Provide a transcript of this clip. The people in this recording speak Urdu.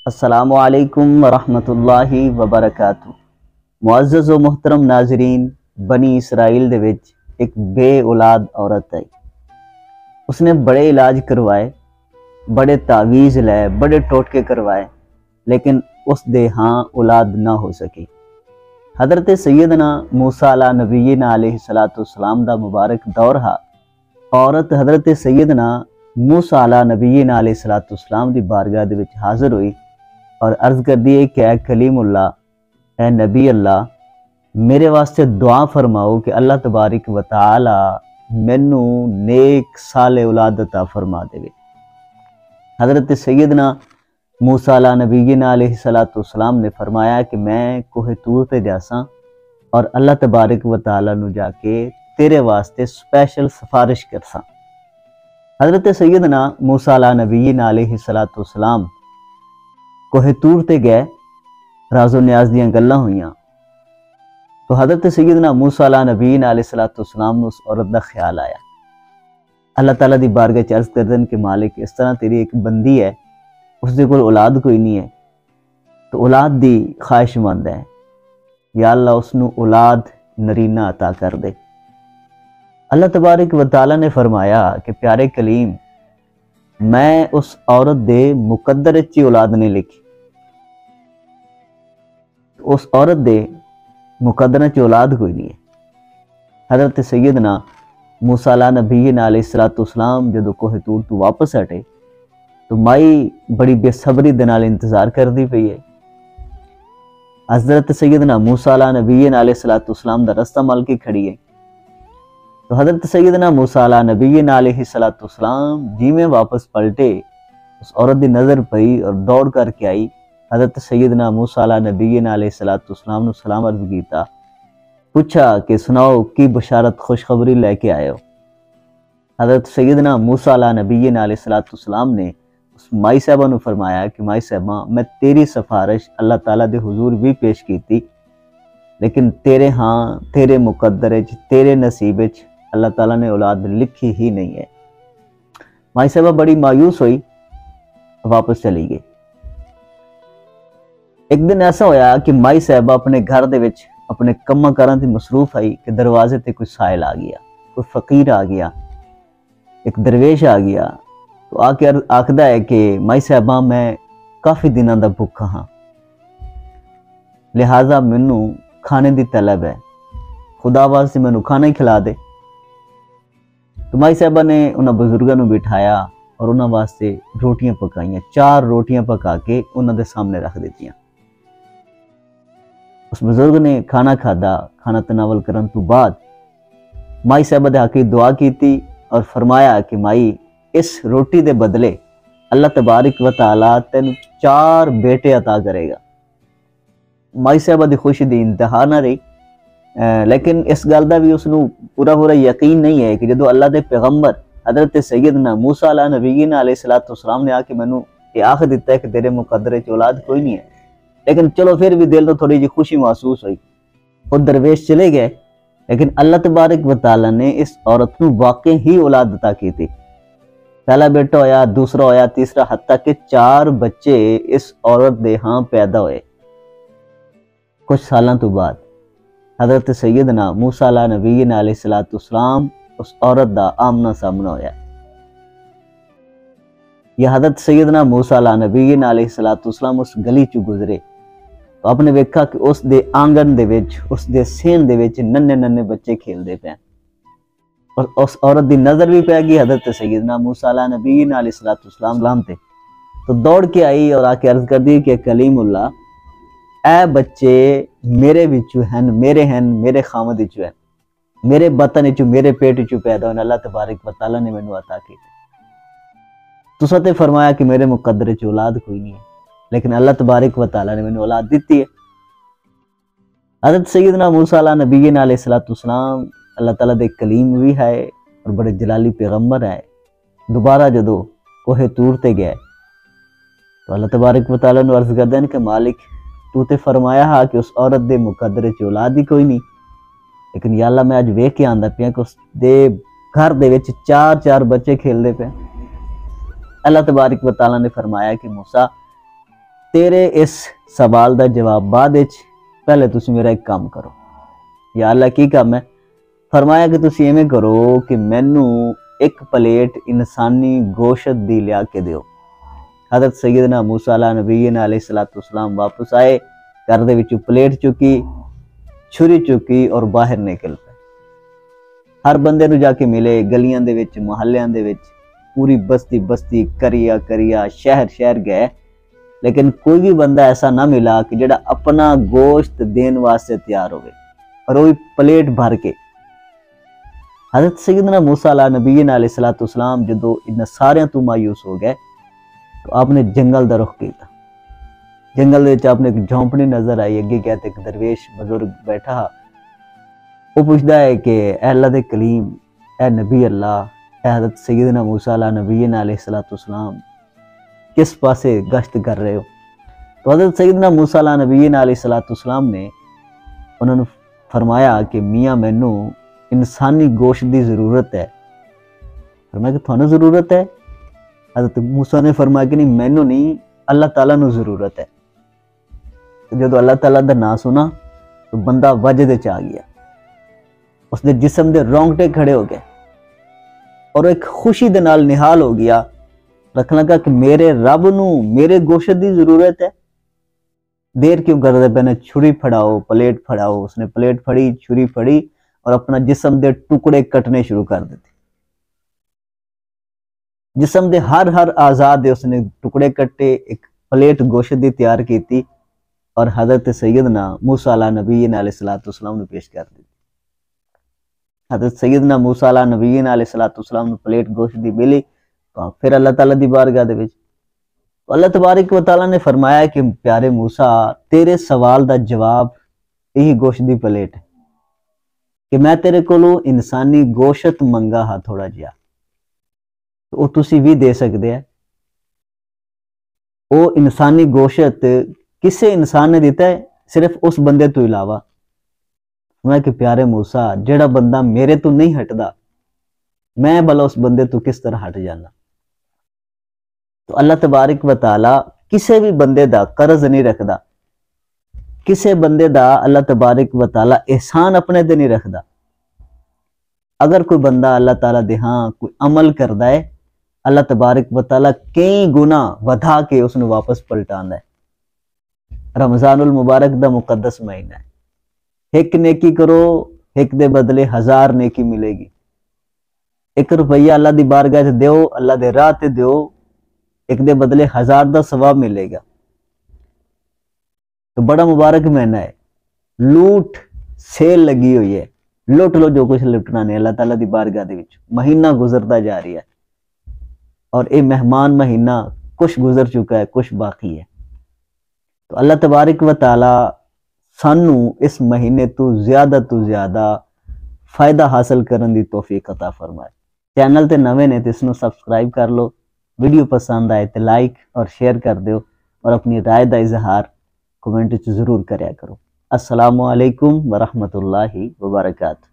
السلام علیکم ورحمۃ اللہ وبرکاتہ۔ معزز و محترم ناظرین، بنی اسرائیل دے وچ ایک بے اولاد عورت آئی۔ اس نے بڑے علاج کروائے، بڑے تعویذ لائے، بڑے ٹوٹکے کروائے، لیکن اس دے ہاں اولاد نہ ہو سکی۔ حضرت سیدنا موسیٰ علیہ نبینا علیہ السلام دا مبارک دور ہا۔ عورت حضرت سیدنا موسیٰ علیہ نبینا علیہ السلام دی بارگاہ دے وچ حاضر ہوئی اور عرض کر دیے کہ اے کلیم اللہ، اے نبی اللہ، میرے واسطے دعا فرماؤ کہ اللہ تبارک و تعالی مینوں نیک صالح اولاد عطا فرما دے۔ حضرت سیدنا موسیٰ علیہ نبینا علیہ السلام نے فرمایا کہ میں کوہ طور تے جاساں اور اللہ تبارک و تعالی نو جا کے تیرے واسطے سپیشل سفارش کرساں۔ حضرت سیدنا موسیٰ علیہ نبینا علیہ السلام کوہ طور تے گئے، راز و نیاز دیاں گلاں ہوئیاں تو حضرت سیدنا موسیٰ علیہ نبینا علیہ السلام اس عورت دا خیال آیا۔ اللہ تعالیٰ دی بارگاہ چ عرض کردن کہ مالک، اس طرح تیری ایک بندی ہے، اس دے کول اولاد کوئی نہیں ہے، تو اولاد دی خواہش مند ہے، یا اللہ اس نو اولاد نرینہ عطا کر دے۔ اللہ تبارک و تعالیٰ نے فرمایا کہ پیارے کلیم، میں اس عورت دے مقدر اچھی اولاد نہیں لکھی، اس عورت دے مقدر اچھی اولاد کوئی نہیں ہے۔ حضرت سیدنا موسیٰ علیہ نبینا علیہ السلام جدو کوہ طور تو واپس ہٹے تو مائی بڑی بے صبری دے نال انتظار کر دی پئی ہے۔ حضرت سیدنا موسیٰ علیہ نبینا علیہ السلام دا رستہ مل کے کھڑی ہے تو حضرت سیدنا موسیٰ علیہ نبینا علیہ السلام جی میں واپس پلٹے، اس عورت دی نظر پئی اور دوڑ کر کے آئی۔ حضرت سیدنا موسیٰ علیہ نبینا علیہ السلام نے سلام عرض کیتا، پوچھا کہ سناؤ کی بشارت خوشخبری لے کے آئے ہو۔ حضرت سیدنا موسیٰ علیہ نبینا علیہ السلام نے اس مائی صاحبہ نو فرمایا کہ مائی صاحبہ، میں تیری سفارش اللہ تعالیٰ دے حضور بھی پیش کیتی، لیکن تیرے ہاں، تیرے مقدر وچ، تیرے نصیب وچ اللہ تعالیٰ نے اولاد لکھی ہی نہیں ہے۔ مائی صاحبہ بڑی مایوس ہوئی، واپس چلی گئی۔ ایک دن ایسا ہویا کہ مائی صاحبہ اپنے گھر دے وچ اپنے کماں کاراں تے مصروف آئی کہ دروازے تے کوئی سائل آ گیا، کوئی فقیر آ گیا، ایک درویش آ گیا تو آ کے آکھدا ہے کہ مائی صاحبہ، میں کافی دنوں دا بھوکا ہاں، لہٰذا مینوں کھانے دی طلب ہے، خدا واسطے مینوں کھانا ہی کھلا دے۔ تو مائی صاحبہ نے انہاں بزرگاں نو بٹھایا اور انہاں واسطے روٹیاں پکائیاں، 4 روٹیاں پکا کے انہاں دے سامنے رکھ دیتیاں۔ اس بزرگ نے کھانا کھادا، کھانا تناول کرن تو بعد مائی صاحبہ دے حقی دعا کیتی اور فرمایا کہ مائی، اس روٹی دے بدلے اللہ تبارک و تعالیٰ تینوں 4 بیٹے عطا کرے گا۔ مائی صاحبہ دی خوشی دی انتہا نہ رہی، لیکن اس گل دا بھی اس نو پورا یقین نہیں ہے کہ جدو اللہ دے پیغمبر حضرت سیدنا موسیٰ علیہ نبینا علیہ السلام نے آ کے مینوں یہ آکھ دیتا ہے کہ تیرے مقدر وچ اولاد کوئی نہیں ہے، لیکن چلو پھر بھی دل تو تھوڑی جی خوشی محسوس ہوئی۔ وہ درویش چلے گئے، لیکن اللہ تبارک و تعالیٰ نے اس عورت نو واقع ہی اولاد عطا کی تھی۔ پہلا بیٹا ہویا، دوسرا ہویا، تیسرا، حتیٰ کہ 4 بچے اس عورت دے ہاں پیدا ہوئے۔ کچھ سالاں تو بعد حضرت سیدنا موسیٰ علیہ نبینا علیہ السلام اس عورت دا آمنا سامنا ہویا۔ یہ حضرت سیدنا موسیٰ علیہ نبینا علیہ السلام اس گلی چو گزرے تو آپ نے ویکھا کہ اس دے آنگن دے وچ، اس دے سین دے وچ ننے بچے کھیل دے پے، اور اس عورت دی نظر بھی پہ گئی حضرت سیدنا موسیٰ علیہ نبینا علیہ السلام تے، تو دوڑ کے آئی اور آ کے عرض کر دی کہ کلیم اللہ، اے بچے میرے وچوں ہیں، میرے خامد وچوں ہیں، میرے بطن وچوں، میرے پیٹ وچوں پیدا ہوئے، اللہ تبارک و تعالیٰ نے مینوں عطا کیتے۔ تساں تے فرمایا کہ میرے مقدر وچ اولاد کوئی نہیں ہے، لیکن اللہ تبارک و تعالیٰ نے مینوں اولاد دیتی ہے۔ حضرت سیدنا موسیٰ علیہ نبینا علیہ السلام اللہ تعالیٰ دے کلیم بھی ہے اور بڑے جلالی پیغمبر ہے۔ دوبارہ جدو کوہ طور تے گئے تو اللہ تبارک و تعالیٰ نے عرض کردن کہ مالک، تو تے فرمایا ہا کہ اس عورت دے مقدر وچ اولاد ہی کوئی نہیں، لیکن یا اللہ میں اج ویکھ کے آندا پیا کہ اس دے گھر دے وچ 4 بچے کھیل دے پے۔ اللہ تبارک و تعالیٰ نے فرمایا کہ موسیٰ، تیرے اس سوال دا جواب بعد وچ، پہلے تسی میرا ایک کام کرو۔ یا اللہ کی کام ہے؟ فرمایا کہ تسی ایویں کرو کہ مینوں ایک پلیٹ انسانی گوشت دی لیا کے دیو۔ حضرت سیدنا موسیٰ علیہ نبینا علیہ السلام واپس آئے، گھر دے وچوں پلیٹ چکی، چھری چکی اور باہر نکل پئے۔ ہر بندے نو جا کے ملے، گلیاں دے وچ، محلیاں دے وچ، پوری بستی بستی، کریا شہر گئے، لیکن کوئی بھی بندہ ایسا نہ ملا کہ جڑا اپنا گوشت دین واسطے تیار ہوئے، اور وہ پلیٹ بھر کے۔ حضرت سیدنا موسیٰ علیہ نبینا علیہ السلام جدو ان سارے تو مایوس ہو گئے تو آپ نے جنگل دا رخ کیتا۔ جنگل دے وچ آپ نے ایک جھونپڑی نظر آئی، اگے کہتے ایک درویش بزرگ بیٹھا، وہ پوچھتا ہے کہ اے اللہ دے کلیم، اے نبی اللہ، اے حضرت سیدنا موسیٰ علیہ نبینا علیہ السلام، کس پاسے گشت کر رہے ہو؟ تو حضرت سیدنا موسیٰ علیہ نبینا علیہ السلام نے انہوں نے فرمایا کہ میاں مینوں انسانی گوشت دی ضرورت ہے۔ فرمایا کہ تھانوں ضرورت ہے؟ حضرت موسیٰ نے فرمایا کہ نہیں، مینوں نہیں، اللہ تعالیٰ نو ضرورت ہے۔ جدو اللہ تعالیٰ دا نام سنا تو بندہ وجد وچ آ گیا، اس دے جسم دے رونگٹے کھڑے ہو گئے اور ایک خوشی دے نال نہال ہو گیا، رکھن لگا کہ میرے رب نو میرے گوشت دی ضرورت ہے، دیر کیوں کر دے پہنے، چھری پھڑاؤ، پلیٹ پھڑاؤ۔ اس نے پلیٹ پھڑی، چھری پھڑی اور اپنا جسم دے ٹکڑے کٹنے شروع کر دیتے۔ جسم دے ہر آزاد دے اس نے ٹکڑے کٹے، ایک پلیٹ گوشت دی تیار کیتی اور حضرت سیدنا موسیٰ علیہ نبینا علیہ السلام نے پیش کر دی۔ حضرت سیدنا موسیٰ علیہ نبینا علیہ السلام نے پلیٹ گوشت دی ملی، تو پھر اللہ تعالیٰ دی بارگاہ دے وچ اللہ تبارک و تعالیٰ نے فرمایا کہ پیارے موسیٰ، تیرے سوال دا جواب یہی گوشت دی پلیٹ ہے کہ میں تیرے کولوں انسانی گوشت منگا ہاں تھوڑا جہا، تو وہ تسی بھی دے سکتے ہیں۔ وہ انسانی گوشت کسے انسان نے دیتا ہے؟ صرف اس بندے تو علاوہ۔ میں کہ پیارے موسیٰ، جڑا بندہ میرے تو نہیں ہٹدا، میں بھلا اس بندے تو کس طرح ہٹ جانا؟ تو اللہ تبارک و تعالی کسے بھی بندے دا قرض نہیں رکھدا، کسے بندے دا اللہ تبارک و تعالی احسان اپنے دے نہیں رکھدا۔ اگر کوئی بندہ اللہ تعالیٰ دے ہاں کوئی عمل کردا ہے، اللہ تبارک و تعالی کئی گناہ ودھا کے اس نے واپس پلٹاندا ہے۔ رمضان المبارک دا مقدس مہینہ ہے، ایک نیکی کرو، ایک دے بدلے 1000 نیکی ملے گی۔ 1 روپیہ اللہ دی بارگاہ تے دیو، اللہ دے راہ تے دیو، ایک دے بدلے 1000 دا ثواب ملے گا۔ تو بڑا مبارک مہینہ ہے، لوٹ سیل لگی ہوئی ہے، لوٹ لو جو کچھ لٹنا نے اللہ تعالیٰ دی بارگاہ دے وچ۔ مہینہ گزرتا جا رہی ہے اور اے مہمان مہینہ کچھ گزر چکا ہے، کچھ باقی ہے۔ تو اللہ تبارک و تعالی سانو اس مہینے تو زیادہ فائدہ حاصل کرن دی توفیق عطا فرمائے۔ چینل تے نویں نے تے اس نو سبسکرائب کر لو، ویڈیو پسند آئے تے لائک اور شیئر کر دیو، اور اپنی رائے دا اظہار کمنٹ وچ ضرور کریا کرو۔ السلام علیکم ورحمۃ اللہ وبرکاتہ۔